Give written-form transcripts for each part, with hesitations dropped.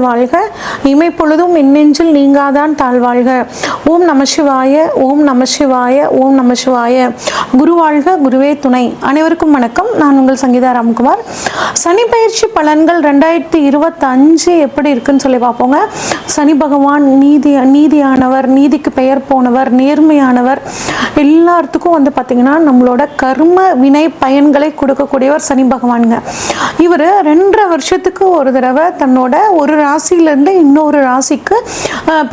வாழ்க, இமைப்பொழுதும் எண்ணெஞ்சில் நீங்காதான் தாழ்வாழ்க. ஓம் நம சிவாய, ஓம் நம சிவாய, ஓம் நம சிவாய. குரு வாழ்க, குருவே துணை. அனைவருக்கும் வணக்கம். நான் உங்கள் சங்கீதா ராம்குமார். சனி பயிற்சி பலன்கள் 2025 எப்படி இருக்குன்னு சொல்லி பார்ப்போங்க. சனி பகவான் நீதியானவர், நீதிக்கு பெயர் போனவர், நேர்மையானவர். எல்லாத்துக்கும் வந்து பார்த்தீங்கன்னா நம்மளோட கர்ம வினை பயன்களை கொடுக்கக்கூடியவர் சனி பகவானுங்க. இவர் 2.5 வருஷத்துக்கு ஒரு தடவை தன்னோட ஒரு ராசியிலேருந்து இன்னொரு ராசிக்கு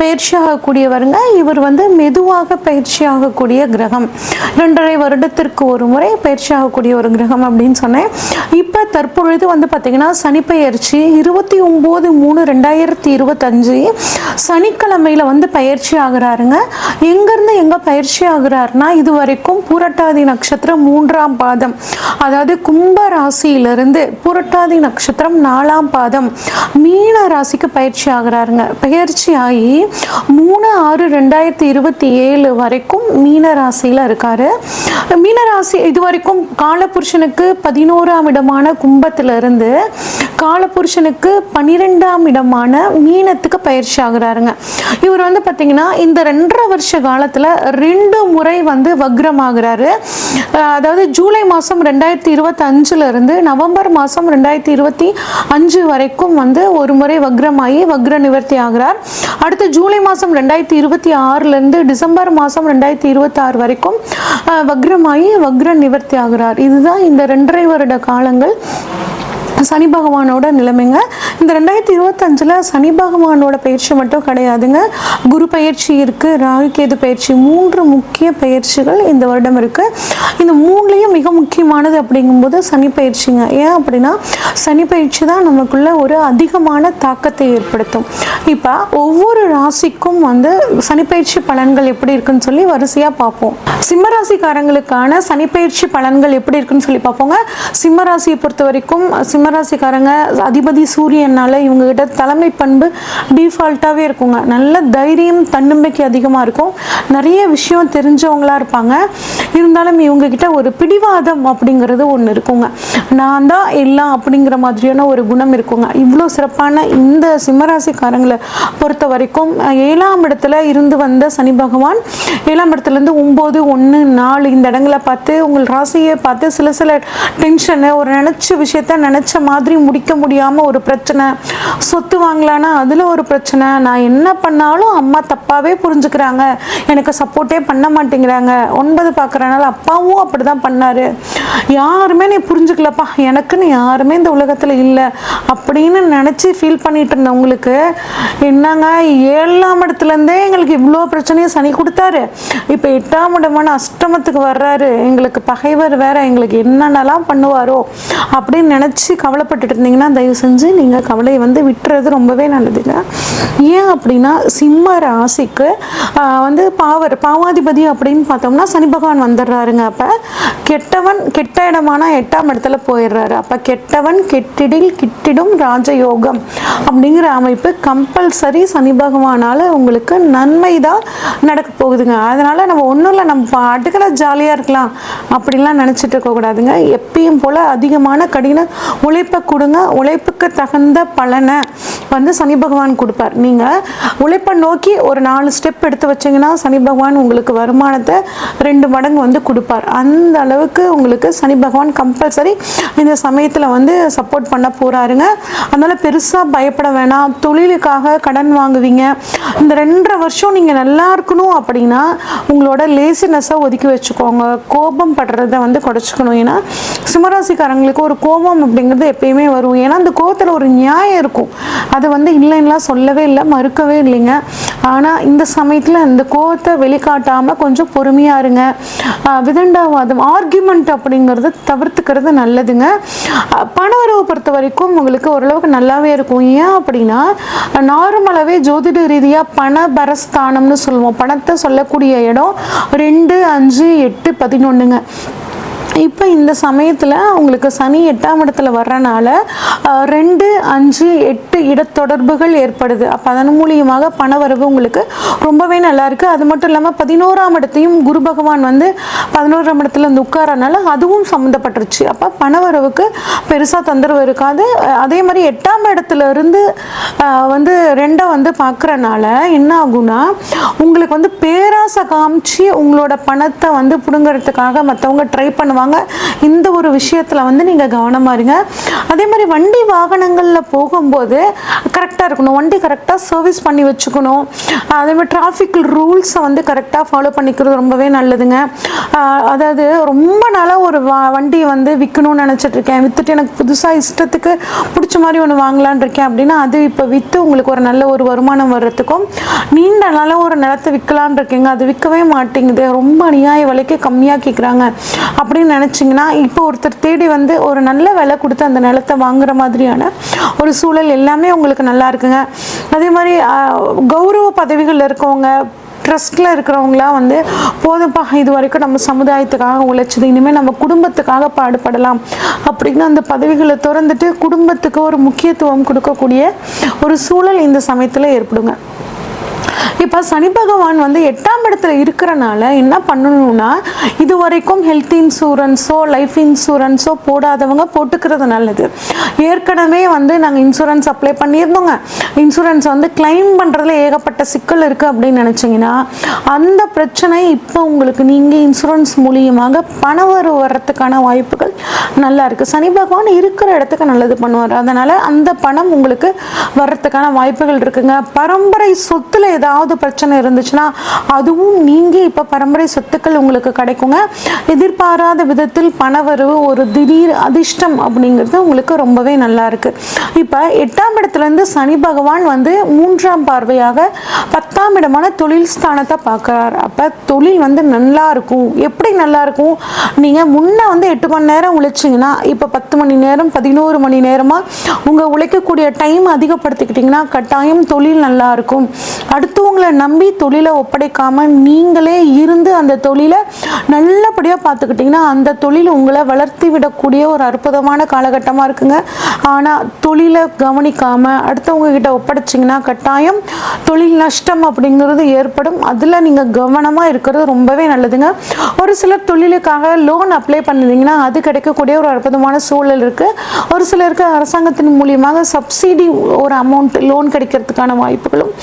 பயிற்சி ஆகக்கூடியவருங்க. இவர் வந்து மெதுவாக பயிற்சி ஆகக்கூடிய கிரகம். 2.5 வருடத்திற்கு ஒரு முறை பயிற்சி ஆகக்கூடிய ஒரு கிரகம் அப்படின்னு சொன்னேன். இப்போ தற்பொழுது வந்து பார்த்தீங்கன்னா சனி பயிற்சி 29/3/2025 சனிக்கிழமையில் வந்து பயிற்சி ஆகிறாருங்க. எங்கேருந்து எங்கே பயிற்சி ஆகிறாருன்னா, இது வரைக்கும் பூரட்டாதி நட்சத்திரம் 3ஆம் பாதம், அதாவது கும்ப ராசியிலிருந்து பூரட்டாதி நட்சத்திரம் 4ஆம் பாதம் மீன ராசிக்கு பயிற்சி ஆகிறாருங்க. பயிற்சி ஆகி 3/6/2027 வரைக்கும் மீன ராசியில் இருக்காரு. மீனராசி இது வரைக்கும் காலபுருஷனுக்கு 11ஆம் இடமான கும்பத்திலிருந்து காலபுருஷனுக்கு 12ஆம் இடமான மீனத்துக்கு பயிற்சி ஆகிறாருங்க. இவர் வந்து பார்த்தீங்கன்னா இந்த 2.5 வருஷ காலத்தில் 2 முறை வந்து வக்ரமாகிறாரு. அதாவது ஜூலை மாதம் 2025 இருந்து நவம்பர் மாதம் 2025 வரைக்கும் வந்து ஒரு முறை வக்ரமாகி வக்ர நிவர்த்தி ஆகிறார். அடுத்து ஜூலை மாதம் 2026 டிசம்பர் மாதம் 2026 வரைக்கும் வக்ரமாகி வக்ர நிவர்த்தி ஆகிறார். இதுதான் இந்த 2.5 வருட காலங்கள் சனி பகவானோட நிலைமைங்க. இந்த 2025 சனி பகவானோட பயிற்சி மட்டும் கிடையாதுங்க. குரு பயிற்சி இருக்கு, ராகு கேது பயிற்சி, 3 முக்கிய பயிற்சிகள் இந்த வருடம் இருக்கு. இந்த 3லையும் மிக முக்கியமானது அப்படிங்கும்போது சனி பயிற்சிங்க. ஏன் அப்படின்னா சனி பயிற்சி தான் நமக்குள்ள ஒரு அதிகமான தாக்கத்தை ஏற்படுத்தும். இப்போ ஒவ்வொரு ராசிக்கும் வந்து சனி பயிற்சி பலன்கள் எப்படி இருக்குன்னு சொல்லி வரிசையாக பார்ப்போம். சிம்மராசிக்காரங்களுக்கான சனி பயிற்சி பலன்கள் எப்படி இருக்குன்னு சொல்லி பார்ப்போங்க. சிம்மராசியை பொறுத்த வரைக்கும் சிம்மராசிக்காரங்க அதிபதி சூரியனால இவங்க கிட்ட தலைமை பண்பு டிஃபால்ட்டாகவே இருக்குங்க. நல்ல தைரியம், தன்னம்பிக்கை அதிகமாக இருக்கும். நிறைய விஷயம் தெரிஞ்சவங்களா இருப்பாங்க. இருந்தாலும் இவங்க கிட்ட ஒரு பிடிவாதம் அப்படிங்கிறது ஒன்று இருக்குங்க. நான் தான் எல்லாம் அப்படிங்கிற மாதிரியான ஒரு குணம் இருக்குங்க. இவ்வளோ சிறப்பான இந்த சிம்மராசிக்காரங்களை பொறுத்த வரைக்கும் 7ஆம் இடத்துல இருந்து வந்த சனி பகவான் 7ஆம் இடத்துலேருந்து 9, 1, 4 இந்த இடங்களை பார்த்து உங்கள் ராசியை பார்த்து சில டென்ஷனு, ஒரு நினச்ச விஷயத்த நினச்ச மாதிரி முடிக்க முடியாமல் ஒரு பிரச்சனை, சொத்து வாங்கலான்னா அதில் ஒரு பிரச்சனை, நான் என்ன பண்ணாலும் அம்மா தப்பாகவே புரிஞ்சுக்கிறாங்க, எனக்கு சப்போர்ட்டே பண்ண மாட்டேங்கிறாங்க, 9 பார்க்குறனால அப்பாவும் அப்படி தான் பண்ணார், யாருமே நீ புரிஞ்சுக்கலப்பா, எனக்குன்னு யாருமே இந்த உலகத்தில் இல்லை அப்படின்னு நினச்சி ஃபீல் பண்ணிட்டு இருந்தவங்களுக்கு என்னங்க 7ஆம் இடத்துலேருந்தே எங்களுக்கு இவ்வளோ பிரச்சனையும் சனி கொடுத்தாரு, இப்போ 8ஆம் இடமான அஷ்டமத்துக்கு வர்றாரு, எங்களுக்கு பகைவர் வேற, எங்களுக்கு என்னென்னலாம் பண்ணுவாரோ அப்படின்னு நினச்சி கவலைப்பட்டுட்டு இருந்தீங்கன்னா தயவு செஞ்சு நீங்கள் கவலையை வந்து விட்டுறது ரொம்பவே நல்லதுங்க. ஏன் அப்படின்னா சிம்ம ராசிக்கு வந்து பாவாதிபதி அப்படின்னு பார்த்தோம்னா சனி பகவான் வந்துடுறாருங்க. அப்போ கெட்டவன் கெட்ட இடமான 8ஆம் இடத்துல போயிடுறாரு. அப்போ கெட்டவன் கெட்டிடில் கிட்டிடும் ராஜயோகம் அப்படிங்கிற அமைப்பு கம்பல்சரி சனி பகவானால் உங்களுக்கு நன்மை தான் நடக்க போகுதுங்க. அதனால் நம்ம ஒன்றும் இல்லை, நம்ம பாட்டுக்கிற ஜாலியாக இருக்கலாம் அப்படின்லாம் நினச்சிட்டு இருக்கக்கூடாதுங்க. எப்பயும் போல் அதிகமான கடின உழைப்பை கொடுங்க. உழைப்புக்கு தகுந்த பலனை வந்து சனி பகவான் கொடுப்பார். நீங்கள் உழைப்பை நோக்கி ஒரு 4 ஸ்டெப் எடுத்து வச்சிங்கன்னா சனி பகவான் உங்களுக்கு வருமானத்தை 2 மடங்கு வந்து கொடுப்பார். அந்த அளவுக்கு உங்களுக்கு சனி பகவான் கம்பல்சரி இந்த சமயத்தில் வந்து சப்போர்ட் பண்ண போகிறாருங்க. அதனால் பெருசாக பயப்பட வேணாம். தொழிலுக்காக கடன் வாங்குவீங்க. இந்த 2.5 வருஷம் நீங்கள் நல்லா இருக்கணும் அப்படின்னா உங்களோட லேசினஸை ஒதுக்கி வச்சுக்கோங்க. கோபம் படுறதை வந்து குறைச்சிக்கணும். ஏன்னா சிம்மராசிக்காரங்களுக்கு ஒரு கோபம் அப்படிங்கிறது எப்பயுமே வரும். ஏன்னா அந்த கோபத்தில் ஒரு நியாயம் இருக்கும். அது வந்து இல்லைன்னா சொல்லவே இல்லை, மறுக்கவே இல்லைங்க. ஆனால் இந்த சமயத்தில் இந்த கோபத்தை வெளிக்காட்டாமல் கொஞ்சம் பொறுமையாக இருங்க. விதண்டாவாதம், ஆர்கியூமெண்ட் அப்படிங்கிறது தவிர்த்துக்கிறது நல்லதுங்க. பணவரவு பொறுத்த வரைக்கும் உங்களுக்கு ஓரளவுக்கு நல்லாவே இருக்கும். ஏன் அப்படின்னா நார்மலாகவே ஜோதிட ரீதியாக பணபரஸ்தானம்னு சொல்லுவோம். பணத்தை சொல்லக்கூடிய இடம் 2, 5, 8, 11ங்க. இப்போ இந்த சமயத்தில் உங்களுக்கு சனி 8ஆம் இடத்துல வர்றனால 2, 5, 8 இடத்தொடர்புகள் ஏற்படுது. அப்போ அதன் மூலியமாக பணவரவு உங்களுக்கு ரொம்பவே நல்லா இருக்குது. அது மட்டும் இல்லாமல் 11ஆம் இடத்தையும் குரு பகவான் வந்து 11ஆம் இடத்துல வந்து உட்காரனால அதுவும் சம்மந்தப்பட்டுருச்சு. அப்போ பணவரவுக்கு பெருசாக தொந்தரவு இருக்காது. அதே மாதிரி 8ஆம் இடத்துல இருந்து வந்து 2 வந்து பார்க்குறனால என்ன ஆகும்னா உங்களுக்கு வந்து பேராசை காமிச்சு உங்களோட பணத்தை வந்து பிடுங்கிறதுக்காக மற்றவங்க ட்ரை பண்ணுவாங்க. இந்த ஒரு விஷயத்தில் வந்து நீங்கள் கவனமாக இருங்க. அதே மாதிரி வண்டி வாகனங்களில் போகும்போது கரெக்டாக இருக்கணும். வண்டி கரெக்டாக சர்வீஸ் பண்ணி வச்சுக்கணும். அதே மாதிரி டிராஃபிக் ரூல்ஸை வந்து கரெக்டாக ஃபாலோ பண்ணிக்கிறது ரொம்பவே நல்லதுங்க. அதாவது ரொம்ப நாளாக ஒரு வண்டியை வந்து விற்கணும்னு நினச்சிட்ருக்கேன், விற்றுட்டு எனக்கு புதுசாக இஷ்டத்துக்கு பிடிச்ச மாதிரி ஒன்று வாங்கலான் இருக்கேன் அப்படின்னா அது இப்போ விற்று உங்களுக்கு ஒரு நல்ல ஒரு வருமானம் வர்றதுக்கும், நீண்ட நாளாக ஒரு நிலத்தை விற்கலான் இருக்கீங்க, அது விற்கவே மாட்டேங்குது, ரொம்ப அநியாய விலைக்கு கம்மியாக கேட்குறாங்க அப்படின்னு நினச்சிங்கன்னா இப்போ ஒருத்தர் தேடி வந்து ஒரு நல்ல விலை கொடுத்து அந்த நிலத்தை வாங்குற மாதிரியான ஒரு சூழல் எல்லாமே உங்களுக்கு நல்லா இருக்குங்க. அதே மாதிரி கௌரவ பதவிகளில் இருக்கவங்க, ட்ரஸ்ட்டில் இருக்கிறவங்களாம் வந்து போதும்ப்பா இது வரைக்கும் நம்ம சமுதாயத்துக்காக உழைச்சது, இனிமேல் நம்ம குடும்பத்துக்காக பாடுபடலாம் அப்படின்னு அந்த பதவிகளை திறந்துட்டு குடும்பத்துக்கு ஒரு முக்கியத்துவம் கொடுக்கக்கூடிய ஒரு சூழல் இந்த சமயத்தில் ஏற்படுங்க. இப்போ சனி பகவான் வந்து 8ஆம் இடத்துல இருக்கிறனால என்ன பண்ணணும்னா இது வரைக்கும் ஹெல்த் இன்சூரன்ஸோ லைஃப் இன்சூரன்ஸோ போடாதவங்க போட்டுக்கிறது நல்லது. ஏற்கனவே வந்து நாங்கள் இன்சூரன்ஸ் அப்ளை பண்ணியிருந்தோங்க, இன்சூரன்ஸ் வந்து கிளைம் பண்ணுறதுல ஏகப்பட்ட சிக்கல் இருக்குது அப்படின்னு நினச்சிங்கன்னா அந்த பிரச்சனை இப்போ உங்களுக்கு நீங்கள் இன்சூரன்ஸ் மூலியமாக பணவரவு வர்றதுக்கான வாய்ப்புகள் நல்லா இருக்குது. சனி பகவான் இருக்கிற இடத்துக்கு நல்லது பண்ணுவார். அதனால் அந்த பணம் உங்களுக்கு வர்றதுக்கான வாய்ப்புகள் இருக்குங்க. பரம்பரை சொத்தில் ஏதாவது பிரச்சனை இருந்துச்சுன்னா அதுவும் நீங்க இப்ப பரம்பரை சொத்துக்கள் உங்களுக்கு கிடைக்குங்க. எதிர்பாராத விதத்தில் பணவரவு, ஒரு திடீர் அதிர்ஷ்டம் அப்படிங்கிறது உங்களுக்கு ரொம்பவே நல்லா இருக்கு. இப்ப 8ஆம் இடத்துல இருந்து சனி பகவான் வந்து 3ஆம் பார்வையாக 10ஆம் இடமான தொழில் ஸ்தானத்தை பார்க்கிறார். அப்ப தொழில் வந்து நல்லா இருக்கும். எப்படி நல்லா இருக்கும்? நீங்க முன்ன வந்து 8 மணி நேரம் உழைச்சிங்கன்னா இப்ப 10 மணி நேரம் 11 மணி நேரமா உங்க உழைக்கக்கூடிய டைம் அதிகப்படுத்திக்கிட்டீங்கன்னா கட்டாயம் தொழில் நல்லா இருக்கும். அடுத்தவங்களை நம்பி தொழிலை ஒப்படைக்காம நீங்களே இருந்து அந்த தொழிலை நல்லபடியாக பார்த்துக்கிட்டிங்கன்னா அந்த தொழில் உங்களை வளர்த்தி விடக்கூடிய ஒரு அற்புதமான காலகட்டமாக இருக்குங்க. ஆனால் தொழிலை கவனிக்காமல் அடுத்தவங்க கிட்ட ஒப்படைச்சிங்கன்னா கட்டாயம் தொழில் நஷ்டம் அப்படிங்கிறது ஏற்படும். அதில் நீங்கள் கவனமாக இருக்கிறது ரொம்பவே நல்லதுங்க. ஒரு சிலர் தொழிலுக்காக லோன் அப்ளை பண்ணிங்கன்னா அது கிடைக்கக்கூடிய ஒரு அற்புதமான சூழல் இருக்குது. ஒரு சிலருக்கு அரசாங்கத்தின் மூலியமாக சப்சிடி ஒரு அமௌண்ட் லோன் கிடைக்கிறதுக்கான வாய்ப்புகளும்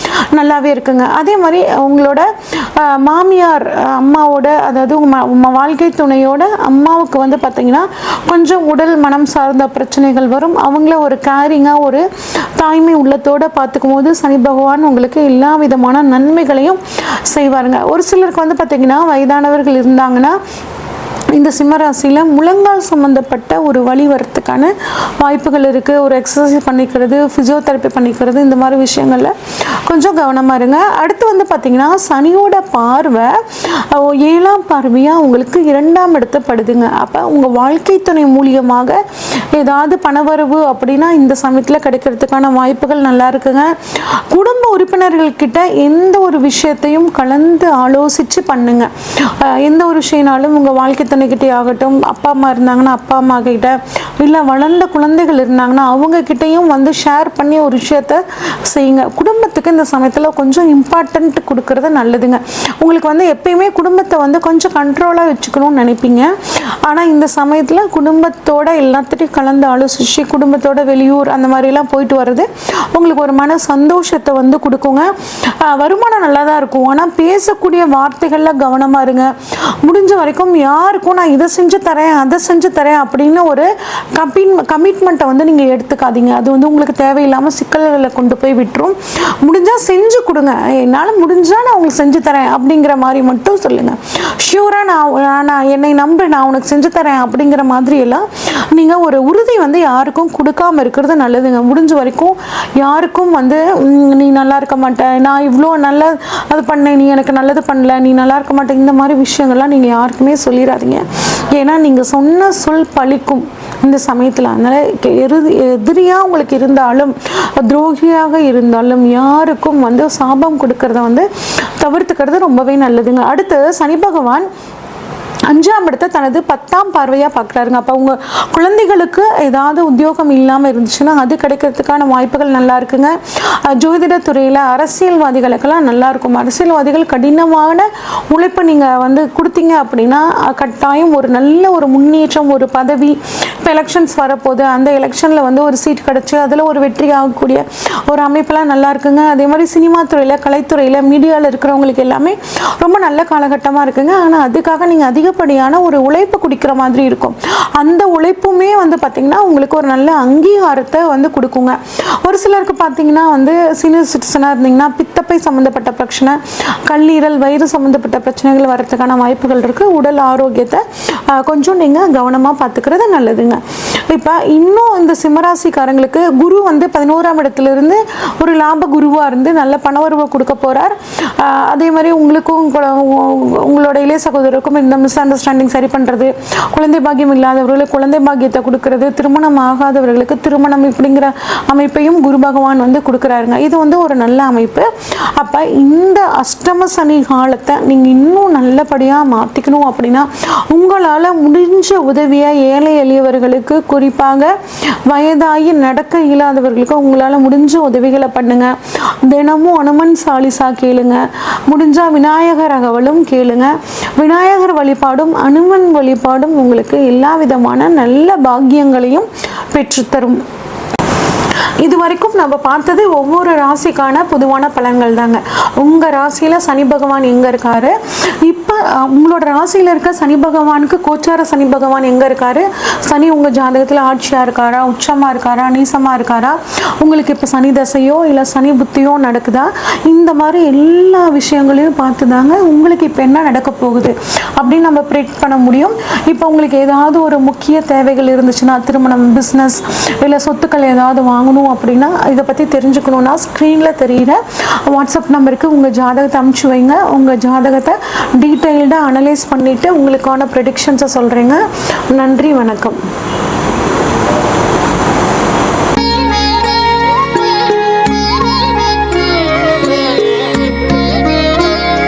நல்லாவே இருக்குங்க. அதே மாதிரி உங்களோட மாமியார் அம்மாவோட, அதாவது உங்கள் வாழ்க்கை துணையோட அம்மாவுக்கு வந்து பார்த்தீங்கன்னா கொஞ்சம் உடல் மனம் சார்ந்த பிரச்சனைகள் வரும். அவங்கள ஒரு கேரிங்காக ஒரு தாய்மை உள்ளத்தோடு பார்த்துக்கும் போது சனி பகவான் உங்களுக்கு எல்லா விதமான நன்மைகளையும் செய்வாருங்க. ஒரு சிலருக்கு வந்து பார்த்தீங்கன்னா வயதானவர்கள் இருந்தாங்கன்னா இந்த சிம்மராசியில் முழங்கால் சம்மந்தப்பட்ட ஒரு வலி வரத்துக்கான வாய்ப்புகள் இருக்குது. ஒரு எக்ஸசைஸ் பண்ணிக்கிறது, ஃபிசியோதெரப்பி பண்ணிக்கிறது, இந்த மாதிரி விஷயங்களில் கொஞ்சம் கவனமாக இருங்க. அடுத்து வந்து பார்த்திங்கன்னா சனியோட பார்வை 7ஆம் பார்வையாக உங்களுக்கு 2ஆம் இடத்தை படுதுங்க. அப்போ உங்கள் வாழ்க்கை துணை மூலியமாக ஏதாவது பணவரவு அப்படின்னா இந்த சமயத்தில் கிடைக்கிறதுக்கான வாய்ப்புகள் நல்லா இருக்குங்க. குடும்ப உறுப்பினர்கள்கிட்ட எந்த ஒரு விஷயத்தையும் கலந்து ஆலோசித்து பண்ணுங்க. எந்த ஒரு விஷயம்னாலும் உங்கள் வாழ்க்கை துணைக்கிட்டே ஆகட்டும், அப்பா அம்மா இருந்தாங்கன்னா அப்பா அம்மா கிட்ட, இல்லை வளர்ந்த குழந்தைகள் இருந்தாங்கன்னா அவங்க கிட்டையும் வந்து ஷேர் பண்ணி ஒரு விஷயத்த செய்யுங்க. குடும்பத்துக்கு இந்த சமயத்தில் கொஞ்சம் இம்பார்ட்டன்ட் கொடுக்கறது நல்லதுங்க. உங்களுக்கு வந்து எப்பயுமே குடும்பத்தை வந்து கொஞ்சம் கண்ட்ரோலாக வச்சுக்கணும்னு நினைப்பீங்க. ஆனால் இந்த சமயத்தில் குடும்பத்தோட எல்லாத்தையும் கலந்து ஆலோசிச்சு குடும்பத்தோட வெளியூர் அந்த மாதிரிலாம் போயிட்டு வர்றது உங்களுக்கு ஒரு மன சந்தோஷத்தை வந்து கொடுக்குங்க. வருமானம் நல்லா தான் இருக்கும். ஆனால் பேசக்கூடிய வார்த்தைகளில் கவனமாக இருங்க. முடிஞ்ச வரைக்கும் யாருக்கும் நான் இதை செஞ்சு தரேன் அதை செஞ்சு தரேன் அப்படின்னு ஒரு கமிட்மெண்ட்டை வந்து நீங்கள் எடுத்துக்காதீங்க. அது வந்து உங்களுக்கு தேவையில்லாமல் சிக்கல்களை கொண்டு போய் விட்டுரும். முடிஞ்சால் செஞ்சு கொடுங்க. என்னால் முடிஞ்சால் நான் உங்களுக்கு செஞ்சு தரேன் அப்படிங்கிற மாதிரி மட்டும் சொல்லுங்கள். ஷியூராக நான் என்னை நம்பு, நான் உனக்கு செஞ்சு தரேன் அப்படிங்கிற மாதிரி எல்லாம் நீங்கள் ஒரு உறுதி வந்து யாருக்கும் கொடுக்காம இருக்கிறது நல்லதுங்க. முடிஞ்ச வரைக்கும் யாருக்கும் வந்து நீ நல்லா இருக்க மாட்டேன், நான் இவ்வளோ நல்ல அது பண்ணேன், நீ எனக்கு நல்லது பண்ணல, நீ நல்லா இருக்க மாட்டேன், இந்த மாதிரி விஷயங்கள்லாம் நீங்கள் யாருக்குமே சொல்லிடாதீங்க. ஏன்னா நீங்கள் சொன்ன சொல் பழிக்கும் இந்த சமயத்தில். அதனால் எதிரியாக உங்களுக்கு இருந்தாலும் துரோகியாக இருந்தாலும் யாருக்கும் வந்து சாபம் கொடுக்கறத வந்து தவிர்த்துக்கிறது ரொம்பவே நல்லதுங்க. அடுத்து சனி பகவான் 5ஆம் இடத்தை தனது 10ஆம் பார்வையாக பார்க்குறாருங்க. அப்போ உங்கள் குழந்தைகளுக்கு ஏதாவது உத்தியோகம் இல்லாமல் இருந்துச்சுன்னா அது கிடைக்கிறதுக்கான வாய்ப்புகள் நல்லா இருக்குங்க. ஜோதிடத்துறையில் அரசியல்வாதிகளுக்கெல்லாம் நல்லா இருக்கும். அரசியல்வாதிகள் கடினமான உழைப்பை நீங்கள் கொடுத்தீங்க அப்படின்னா கட்டாயம் ஒரு நல்ல ஒரு முன்னேற்றம், ஒரு பதவி. இப்போ எலெக்ஷன்ஸ் வரப்போகுது, அந்த எலெக்ஷனில் ஒரு சீட் கிடச்சி அதில் ஒரு வெற்றி ஆகக்கூடிய ஒரு அமைப்பெல்லாம் நல்லா இருக்குங்க. அதே மாதிரி சினிமா துறையில், கலைத்துறையில், மீடியாவில் இருக்கிறவங்களுக்கு எல்லாமே ரொம்ப நல்ல காலகட்டமாக இருக்குங்க. ஆனால் அதுக்காக நீங்கள் அதிகப்படியான ஒரு உழைப்பு குடிக்கிற மாதிரி இருக்கும். அந்த உழைப்புமே பார்த்திங்கன்னா உங்களுக்கு ஒரு நல்ல அங்கீகாரத்தை கொடுக்குங்க. ஒரு சிலருக்கு பார்த்திங்கன்னா சீனியர் சிட்டிசனாக இருந்தீங்கன்னா பித்தப்பை சம்மந்தப்பட்ட பிரச்சனை, கல்லீரல், வயிறு சம்மந்தப்பட்ட பிரச்சனைகள் வரதுக்கான வாய்ப்புகள் இருக்குது. உடல் ஆரோக்கியத்தை கொஞ்சம் நீங்கள் கவனமாக பார்த்துக்கிறது நல்லதுங்க. இப்போ இன்னும் இந்த சிம்மராசிக்காரங்களுக்கு குரு 11ஆம் இடத்துலேருந்து ஒரு லாப குருவாக இருந்து நல்ல பணவரவை கொடுக்க போகிறார். அதே மாதிரி உங்களுக்கும் உங்களோட இளைய சகோதரருக்கும் இந்த மிஸ் அண்டர்ஸ்டாண்டிங் சரி பண்ணுறது, குழந்தை பாக்கியம் இல்லாதவர்களுக்கு குழந்தை பாக்கியத்தை கொடுக்கறது, திருமணம் ஆகாதவர்களுக்கு திருமணம் இப்படிங்கிற அமைப்பையும் குரு பகவான் கொடுக்குறாருங்க. இது ஒரு நல்ல அமைப்பு. அப்போ இந்த அஷ்டம சனி காலத்தை நீங்கள் இன்னும் நல்லபடியாக மாற்றிக்கணும் அப்படின்னா உங்களால் முடிஞ்ச உதவியை ஏழை எளியவர்களுக்கு, குறிப்பாக வயதாகி நடக்க இயலாதவர்களுக்கு உங்களால் முடிஞ்ச உதவிகளை பண்ணுங்க. தினமும் அனுமன் சாலிசா கேளுங்க. முடிஞ்சால் விநாயகர் அகவலும் கேளுங்க. விநாயகர் வழிபாடும் அனுமன் வழிபாடும் உங்களுக்கு எல்லா விதமான நல்ல பாக்கியங்களையும் பெற்றுத்தரும். இது வரைக்கும் நம்ம பார்த்தது ஒவ்வொரு ராசிக்கான பொதுவான பலன்கள் தாங்க. உங்கள் ராசியில் சனி பகவான் எங்கே இருக்காரு, இப்போ உங்களோட ராசியில் இருக்க சனி பகவானுக்கு கோச்சார சனி பகவான் எங்கே இருக்காரு, சனி உங்கள் ஜாதகத்தில் ஆட்சியாக இருக்காரா, உச்சமாக இருக்காரா, நீசமாக இருக்காரா, உங்களுக்கு இப்போ சனி தசையோ இல்லை சனி புத்தியோ நடக்குதா, இந்த மாதிரி எல்லா விஷயங்களையும் பார்த்து தாங்க உங்களுக்கு இப்போ என்ன நடக்க போகுது அப்படின்னு நம்ம ப்ரெடிக்ட் பண்ண முடியும். இப்போ உங்களுக்கு ஏதாவது ஒரு முக்கிய தேவைகள் இருந்துச்சுன்னா, திருமணம், பிஸ்னஸ் இல்லை சொத்துக்கள் ஏதாவது வாங்கணும் அப்படின்னா இதை பற்றி தெரிஞ்சுக்கணுன்னா ஸ்க்ரீனில் தெரிகிற வாட்ஸ்அப் நம்பருக்கு உங்கள் ஜாதகத்தை அனுப்பிச்சி வைங்க. உங்கள் ஜாதகத்தை டீட்டெயில்டாக அனலைஸ் பண்ணிவிட்டு உங்களுக்கான ப்ரெடிக்ஷன்ஸை சொல்கிறேங்க. நன்றி, வணக்கம்.